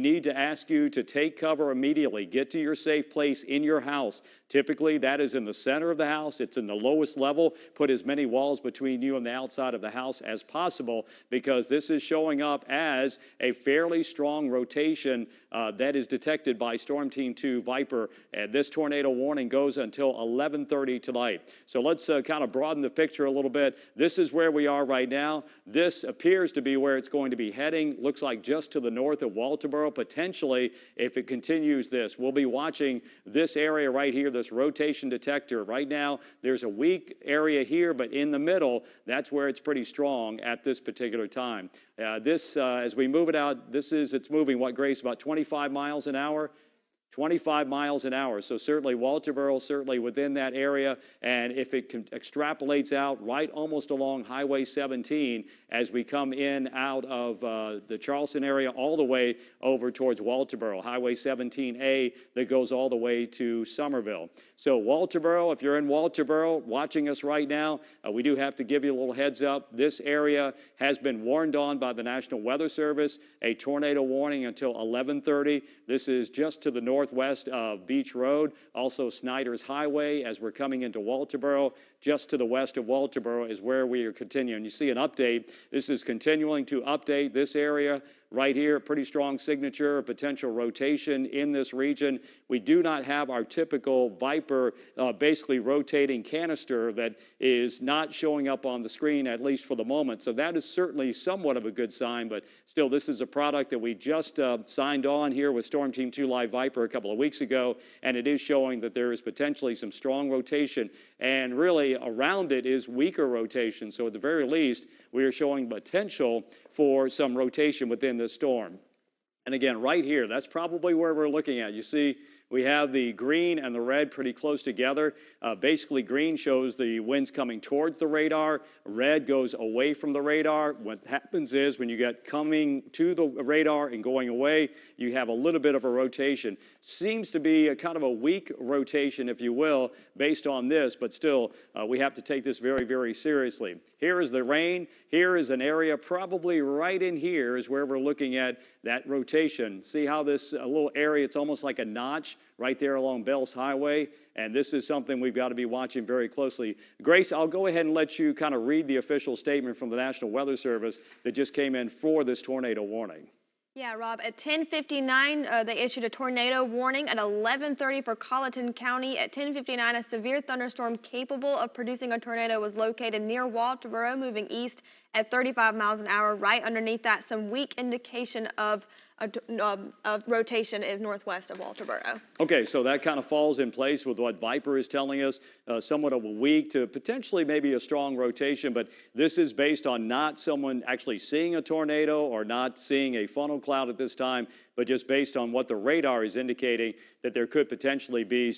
need to ask you to take cover immediately. Get to your safe place in your house. Typically, that is in the center of the house. It's in the lowest level. Put as many walls between you and the outside of the house as possible, because this is showing up as a fairly strong rotation that is detected by Storm Team 2 Viper. And this tornado warning goes until 11:30 tonight. So let's kind of broaden the picture a little bit. This is where we are right now. This appears to be where it's going to be heading. Looks like just to the north of Walterboro. Potentially, if it continues this, we'll be watching this area right here, this rotation detector. Right now, there's a weak area here, but in the middle, that's where it's pretty strong at this particular time. As we move it out, it's moving, what, Grace, about 25 miles an hour? 25 miles an hour. So certainly Walterboro, certainly within that area. And if it extrapolates out right almost along Highway 17 as we come in out of the Charleston area all the way over towards Walterboro, Highway 17A that goes all the way to Somerville. So Walterboro, if you're in Walterboro watching us right now, we do have to give you a little heads up. This area has been warned on by the National Weather Service, a tornado warning until 11:30. This is just to the northwest of Beach Road, also Snyder's Highway as we're coming into Walterboro. Just to the west of Walterboro is where we are continuing. You see an update. This is continuing to update this area right here, pretty strong signature, a potential rotation in this region. We do not have our typical Viper basically rotating canister that is not showing up on the screen, at least for the moment. So that is certainly somewhat of a good sign, but still, this is a product that we just signed on here with Storm Team 2 Live Viper a couple of weeks ago, and it is showing that there is potentially some strong rotation, and really around it is weaker rotation. So at the very least, we are showing potential for some rotation within this storm. And again, right here, that's probably where we're looking at. You see, we have the green and the red pretty close together. Basically, green shows the winds coming towards the radar. Red goes away from the radar. What happens is when you get coming to the radar and going away, you have a little bit of a rotation. Seems to be a kind of a weak rotation, if you will, based on this, but still, we have to take this very, very seriously. Here is the rain. Here is an area probably right in here is where we're looking at that rotation. See how this little area, it's almost like a notch right there along Bells Highway, and this is something we've got to be watching very closely. Grace, I'll go ahead and let you kind of read the official statement from the National Weather Service that just came in for this tornado warning. Yeah, Rob, at 10:59, they issued a tornado warning. At 11:30 for Colleton County. At 10:59, a severe thunderstorm capable of producing a tornado was located near Walterboro, moving east at 35 miles an hour. Right underneath that, some weak indication of rotation is northwest of Walterboro. Okay, so that kind of falls in place with what Viper is telling us, somewhat of a weak to potentially maybe a strong rotation, but this is based on not someone actually seeing a tornado or not seeing a funnel cloud at this time, but just based on what the radar is indicating that there could potentially be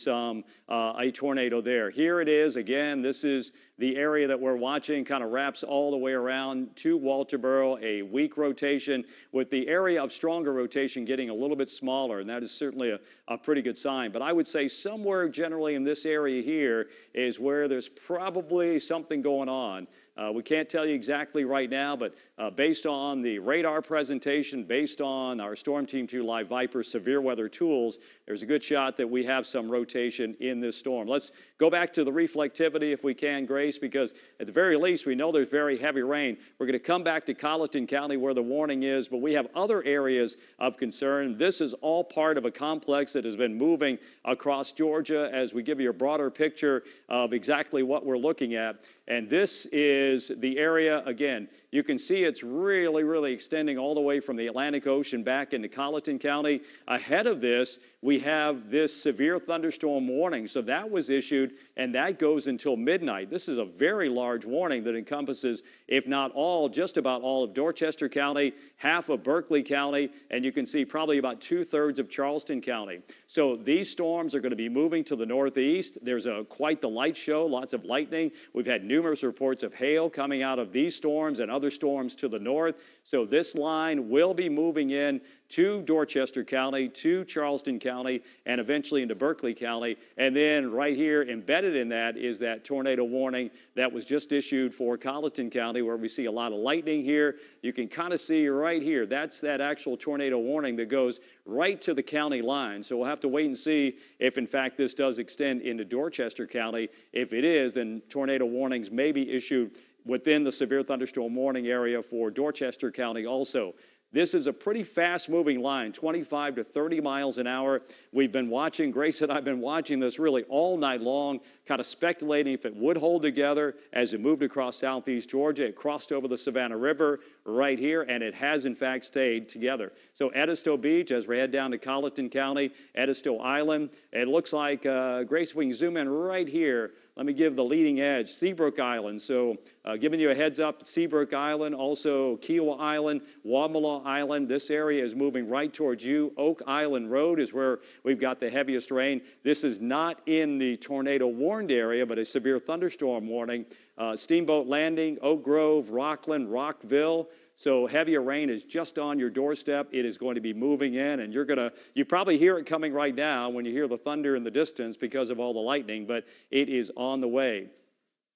a tornado there. Here it is again. This is the area that we're watching, kind of wraps all the way around to Walterboro, a weak rotation with the area of stronger rotation getting a little bit smaller, and that is certainly a pretty good sign. But I would say somewhere generally in this area here is where there's probably something going on. We can't tell you exactly right now, but based on the radar presentation, based on our Storm Team 2 Live Viper severe weather tools, there's a good shot that we have some rotation in this storm. Let's go back to the reflectivity if we can, Grace, because at the very least, we know there's very heavy rain. We're going to come back to Colleton County where the warning is, but we have other areas of concern. This is all part of a complex that has been moving across Georgia as we give you a broader picture of exactly what we're looking at. And this is the area, again, you can see it's really, really extending all the way from the Atlantic Ocean back into Colleton County. Ahead of this, we have this severe thunderstorm warning. So that was issued, and that goes until midnight. This is a very large warning that encompasses, if not all, just about all of Dorchester County, half of Berkeley County, and you can see probably about 2/3 of Charleston County. So these storms are going to be moving to the northeast. There's quite the light show, lots of lightning. We've had numerous reports of hail coming out of these storms and other storms to the north. So this line will be moving in to Dorchester County, to Charleston County, and eventually into Berkeley County. And then right here embedded in that is that tornado warning that was just issued for Colleton County, where we see a lot of lightning here. You can kind of see right here, that's that actual tornado warning that goes right to the county line. So we'll have to wait and see if in fact this does extend into Dorchester County. If it is, then tornado warnings may be issued within the severe thunderstorm warning area for Dorchester County also. This is a pretty fast-moving line, 25 to 30 miles an hour. We've been watching, Grace and I have been watching this really all night long, kind of speculating if it would hold together as it moved across southeast Georgia. It crossed over the Savannah River right here, and it has, in fact, stayed together. So Edisto Beach, as we head down to Colleton County, Edisto Island, it looks like, Grace, we can zoom in right here. Let me give the leading edge, Seabrook Island. So giving you a heads up, Seabrook Island, also Kiowa Island, Wadmalaw Island. This area is moving right towards you. Oak Island Road is where we've got the heaviest rain. This is not in the tornado warned area, but a severe thunderstorm warning. Steamboat Landing, Oak Grove, Rockland, Rockville. So heavier rain is just on your doorstep. It is going to be moving in, and you probably hear it coming right now when you hear the thunder in the distance because of all the lightning, but it is on the way.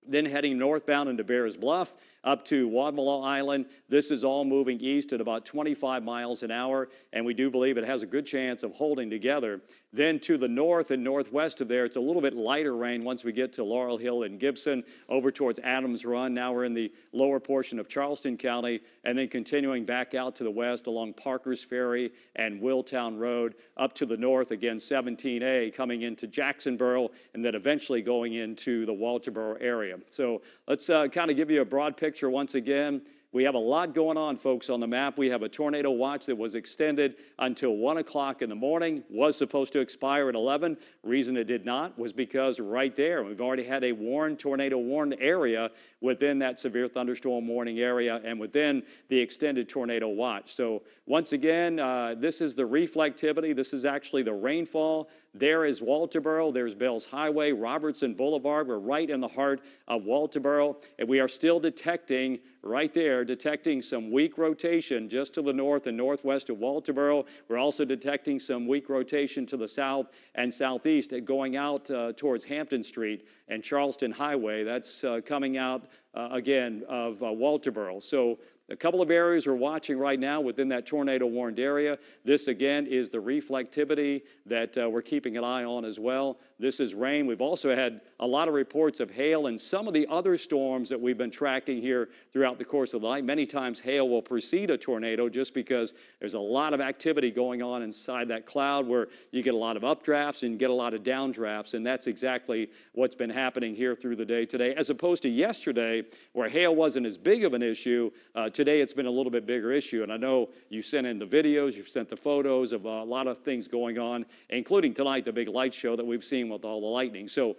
Then heading northbound into Bears Bluff up to Wadmalaw Island. This is all moving east at about 25 miles an hour, and we do believe it has a good chance of holding together. Then to the north and northwest of there, it's a little bit lighter rain once we get to Laurel Hill and Gibson, over towards Adams Run. Now we're in the lower portion of Charleston County, and then continuing back out to the west along Parker's Ferry and Willtown Road, up to the north, again, 17A, coming into Jacksonboro, and then eventually going into the Walterboro area. So let's kind of give you a broad picture once again. We have a lot going on, folks, on the map. We have a tornado watch that was extended until 1 o'clock in the morning, was supposed to expire at 11. Reason it did not was because right there, we've already had a tornado warned area within that severe thunderstorm warning area and within the extended tornado watch. So once again, this is the reflectivity. This is actually the rainfall. There is Walterboro, there's Bells Highway, Robertson Boulevard. We're right in the heart of Walterboro, and we are still detecting right there, detecting some weak rotation just to the north and northwest of Walterboro. We're also detecting some weak rotation to the south and southeast going out towards Hampton Street and Charleston Highway. That's coming out again of Walterboro. So a couple of areas we're watching right now within that tornado warned area. This again is the reflectivity that we're keeping an eye on as well. This is rain. We've also had a lot of reports of hail and some of the other storms that we've been tracking here throughout the course of the night. Many times hail will precede a tornado just because there's a lot of activity going on inside that cloud where you get a lot of updrafts and you get a lot of downdrafts, and that's exactly what's been happening here through the day today, as opposed to yesterday where hail wasn't as big of an issue. Today it's been a little bit bigger issue, and I know you sent in the videos, you've sent the photos of a lot of things going on, including tonight the big light show that we've seen with all the lightning. So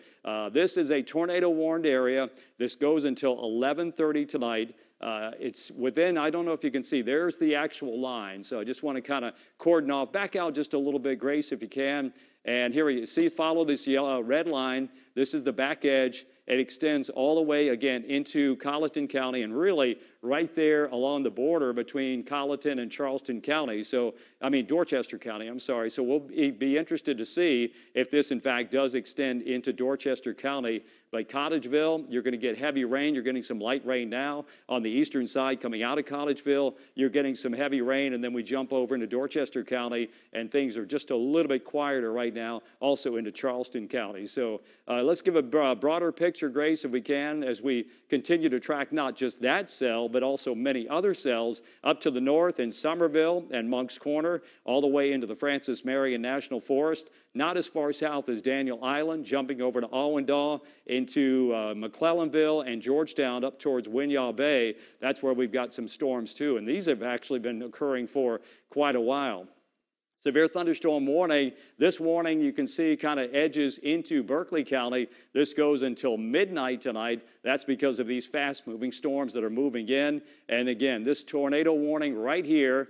this is a tornado warned area. This goes until 11:30 tonight. It's within, I don't know if you can see, there's the actual line. So I just want to kind of cordon off. Back out just a little bit, Grace, if you can. And here you see, follow this yellow, red line. This is the back edge. It extends all the way, again, into Colleton County and really right there along the border between Colleton and Charleston County. So, I mean, Dorchester County, I'm sorry. So we'll be interested to see if this, in fact, does extend into Dorchester County. But Cottageville, you're going to get heavy rain. You're getting some light rain now. On the eastern side, coming out of Cottageville, you're getting some heavy rain. And then we jump over into Dorchester County, and things are just a little bit quieter right now, also into Charleston County. So let's give a broader picture, Grace, if we can, as we continue to track not just that cell, but also many other cells up to the north in Somerville and Monk's Corner, all the way into the Francis Marion National Forest, not as far south as Daniel Island, jumping over to Awendaw, into McClellanville and Georgetown up towards Winyaw Bay. That's where we've got some storms too, and these have actually been occurring for quite a while. Severe thunderstorm warning. This warning you can see kind of edges into Berkeley County. This goes until midnight tonight. That's because of these fast-moving storms that are moving in. And again, this tornado warning right here,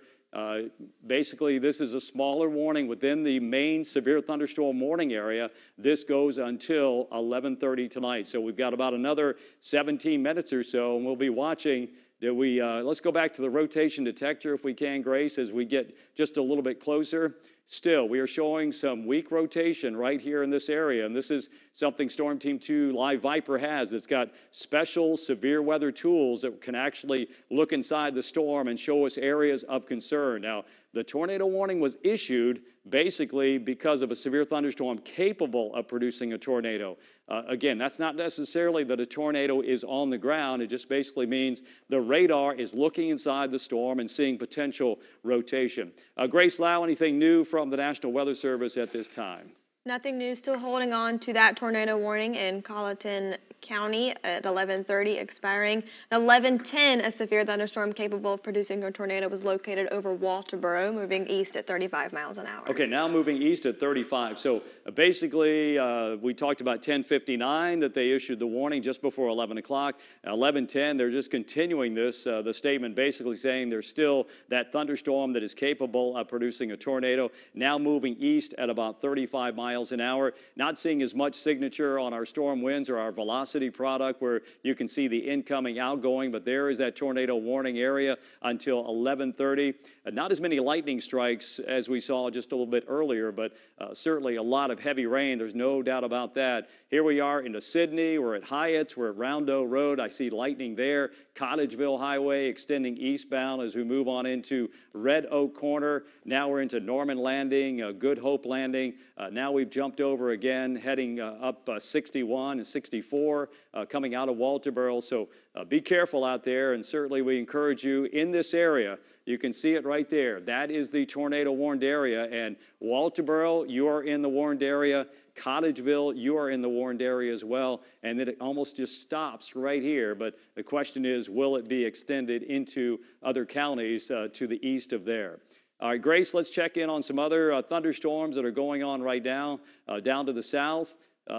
basically this is a smaller warning within the main severe thunderstorm warning area. This goes until 11:30 tonight. So we've got about another 17 minutes or so, and we'll be watching Let's go back to the rotation detector if we can, Grace, as we get just a little bit closer. Still, we are showing some weak rotation right here in this area, and this is something Storm Team 2 Live Viper has. It's got special severe weather tools that can actually look inside the storm and show us areas of concern. Now, the tornado warning was issued basically because of a severe thunderstorm capable of producing a tornado. Again, that's not necessarily that a tornado is on the ground. It just basically means the radar is looking inside the storm and seeing potential rotation. Grace Lau, anything new from the National Weather Service at this time? Nothing new, still holding on to that tornado warning in Colleton County at 11:30 expiring. At 11:10, a severe thunderstorm capable of producing a tornado was located over Walterboro, moving east at 35 miles an hour. Okay, now moving east at 35. So basically, we talked about 10:59 that they issued the warning just before 11 o'clock. 11:10, they're just continuing this, the statement basically saying there's still that thunderstorm that is capable of producing a tornado, now moving east at about 35 miles an hour. Not seeing as much signature on our storm winds or our velocity product where you can see the incoming, outgoing, but there is that tornado warning area until 11:30. Not as many lightning strikes as we saw just a little bit earlier, but certainly a lot of heavy rain. There's no doubt about that. Here we are into Sydney. We're at Hyatt's. We're at Roundow Road. I see lightning there. Cottageville Highway extending eastbound as we move on into Red Oak Corner. Now we're into Norman Landing, Good Hope Landing. Now we've jumped over again, heading up 61 and 64, coming out of Walterboro. So be careful out there, and certainly we encourage you in this area. You can see it right there. That is the tornado warned area, and Walterboro, you are in the warned area. Cottageville, you are in the warned area as well, and then it almost just stops right here. But the question is, will it be extended into other counties to the east of there? All right, Grace, let's check in on some other thunderstorms that are going on right now down to the south.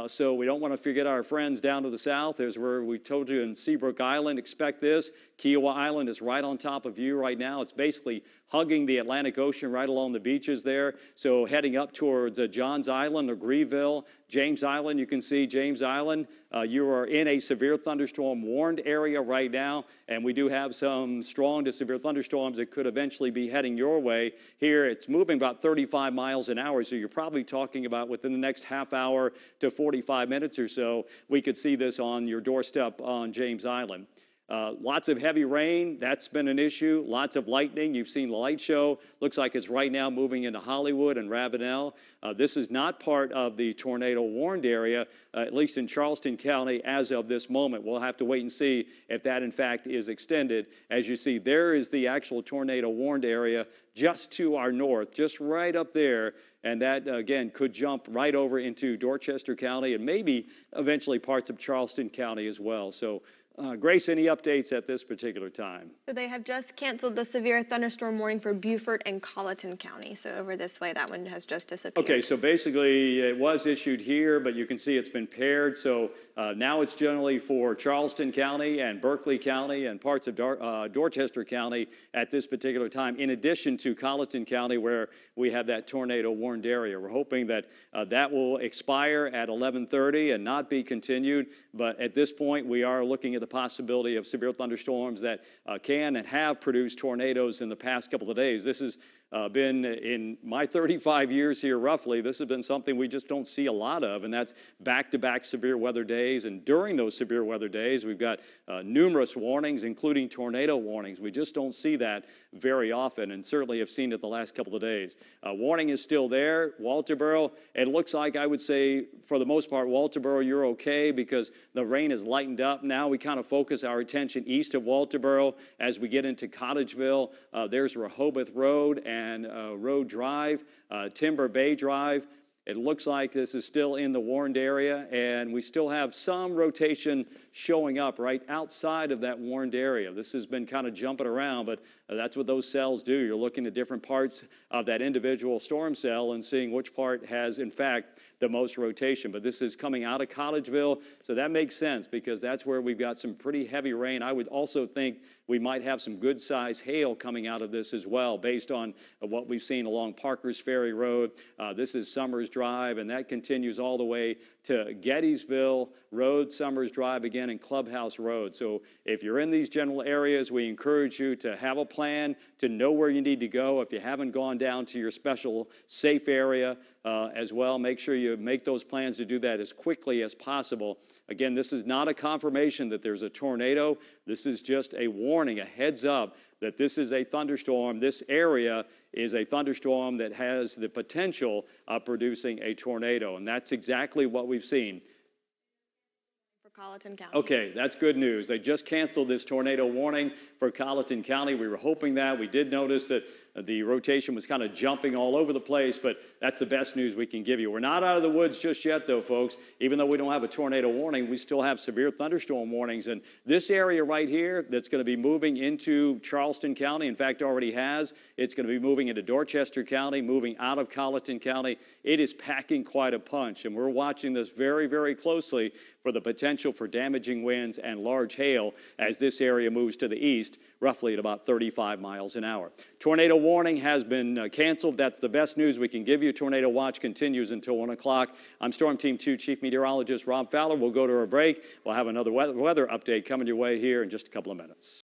So we don't want to forget our friends down to the south. There's where we told you in Seabrook Island, expect this. Kiowa Island is right on top of you right now. It's basically hugging the Atlantic Ocean right along the beaches there. So heading up towards Johns Island or Grieville, James Island, you can see James Island. You are in a severe thunderstorm warned area right now, and we do have some strong to severe thunderstorms that could eventually be heading your way. Here it's moving about 35 miles an hour, so you're probably talking about within the next half hour to 45 minutes or so, we could see this on your doorstep on James Island. Lots of heavy rain, that's been an issue. Lots of lightning, you've seen the light show. Looks like it's right now moving into Hollywood and Ravenel. This is not part of the tornado warned area, at least in Charleston County as of this moment. We'll have to wait and see if that in fact is extended. As you see, there is the actual tornado warned area just to our north, just right up there. And that, again, could jump right over into Dorchester County and maybe eventually parts of Charleston County as well. So Grace, any updates at this particular time? So they have just canceled the severe thunderstorm warning for Beaufort and Colleton County. So over this way, that one has just disappeared. Okay, so basically it was issued here, but you can see it's been paired. So now it's generally for Charleston County and Berkeley County and parts of Dorchester County at this particular time, in addition to Colleton County where we have that tornado warned area. We're hoping that that will expire at 11:30 and not be continued. But at this point, we are looking at the possibility of severe thunderstorms that can and have produced tornadoes in the past couple of days. This has been, in my 35 years here roughly, this has been something we just don't see a lot of, and that's back-to-back severe weather days. And during those severe weather days, we've got numerous warnings, including tornado warnings. We just don't see that very often, and certainly have seen it the last couple of days. Warning is still there. Walterboro, it looks like, I would say, for the most part, Walterboro, you're okay because the rain has lightened up. Now we kind of focus our attention east of Walterboro as we get into Cottageville. There's Rehoboth Road and Road Drive, Timber Bay Drive. It looks like this is still in the warned area, and we still have some rotation showing up right outside of that warned area. This has been kind of jumping around, but that's what those cells do. You're looking at different parts of that individual storm cell and seeing which part has, in fact, the most rotation. But this is coming out of Collegeville, so that makes sense because that's where we've got some pretty heavy rain. I would also think we might have some good-sized hail coming out of this as well, based on what we've seen along Parker's Ferry Road. This is Summers Drive, and that continues all the way to Gettysville Road, Summers Drive again, and Clubhouse Road. So if you're in these general areas, we encourage you to have a plan, to know where you need to go. If you haven't gone down to your special safe area as well, make sure you make those plans to do that as quickly as possible. Again, this is not a confirmation that there's a tornado. This is just a warning, a heads up that this is a thunderstorm. This area is a thunderstorm that has the potential of producing a tornado, and that's exactly what we've seen. For Colleton County. Okay, that's good news. They just canceled this tornado warning for Colleton County. We were hoping that. We did notice that the rotation was kind of jumping all over the place, but that's the best news we can give you. We're not out of the woods just yet, though, folks. Even though we don't have a tornado warning, we still have severe thunderstorm warnings. And this area right here that's going to be moving into Charleston County, in fact, already has, it's going to be moving into Dorchester County, moving out of Colleton County. It is packing quite a punch, and we're watching this very, very closely for the potential for damaging winds and large hail as this area moves to the east, roughly at about 35 miles an hour. Tornado warning has been canceled. That's the best news we can give you. Tornado watch continues until 1 o'clock. I'm Storm Team 2 Chief Meteorologist Rob Fowler. We'll go to a break. We'll have another weather update coming your way here in just a couple of minutes.